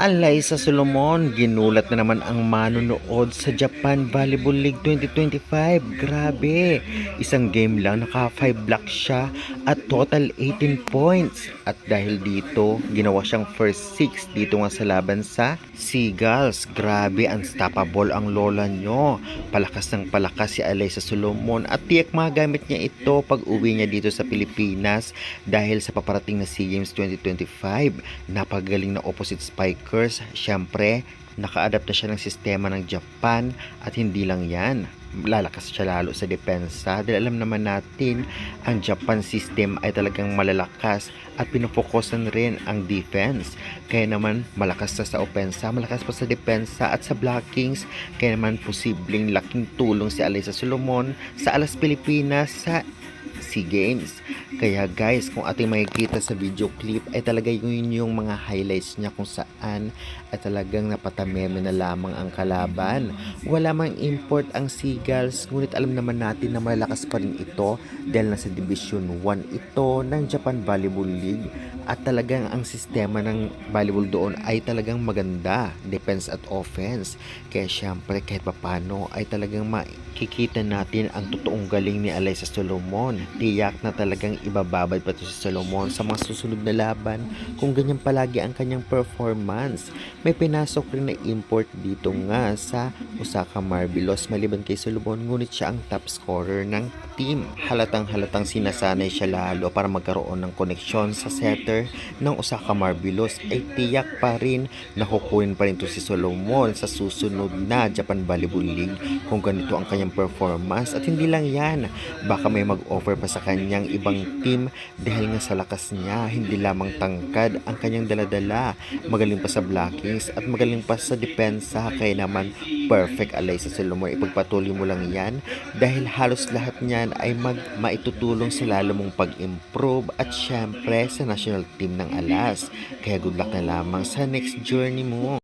Alaysa Solomon, ginulat na naman ang manonood sa Japan Volleyball League 2025. Grabe, isang game lang naka 5 blocks siya at total 18 points. At dahil dito, ginawa siyang first 6 dito nga sa laban sa Seagulls. Grabe, unstoppable ang lola nyo. Palakas ng palakas si Alaysa Solomon at tiyak magamit niya ito pag uwi niya dito sa Pilipinas dahil sa paparating na SEA Games 2025. Napagaling na opposite spikers. Siyempre, naka-adapt na siya ng sistema ng Japan at hindi lang yan. Lalakas siya lalo sa depensa dahil alam naman natin ang Japan system ay talagang malalakas at pinofokusan rin ang defense. Kaya naman malakas na sa opensa, malakas pa sa depensa at sa blockings. Kaya naman posibleng laking tulong si Alaysa Solomon sa Alas Pilipinas sa SEA Games. Kaya guys, kung ating makikita sa video clip ay talaga yun yung mga highlights niya kung saan ay talagang napatameme na lamang ang kalaban. Wala mang import ang Seagulls, ngunit alam naman natin na malakas pa rin ito dahil nasa Division 1 ito ng Japan Volleyball League at talagang ang sistema ng volleyball doon ay talagang maganda, defense at offense. Kaya syempre kahit papano ay talagang makikita natin ang totoong galing ni Alaysa Solomon. Tiyak na talagang ibababad pa ito si Solomon sa mga susunod na laban kung ganyan palagi ang kanyang performance. May pinasok rin na import dito nga sa Osaka Marvelos maliban kay Solomon, ngunit siya ang top scorer ng team. Halatang sinasanay siya lalo para magkaroon ng koneksyon sa setter ng Osaka Marvelos ay tiyak pa rin na kukunin pa rin ito si Solomon sa susunod na Japan Volleyball League kung ganito ang kanyang performance. At hindi lang yan, baka may mag-offer pa sa kanyang ibang team dahil nga sa lakas niya. Hindi lamang tangkad ang kanyang daladala, magaling pa sa blockings at magaling pa sa depensa. Kaya naman perfect Alaysa Solomon, ipagpatuloy mo lang yan dahil halos lahat niyan ay maitutulong sa lalo mong pag-improve at syempre sa national team ng Alas. Kaya good luck na lamang sa next journey mo.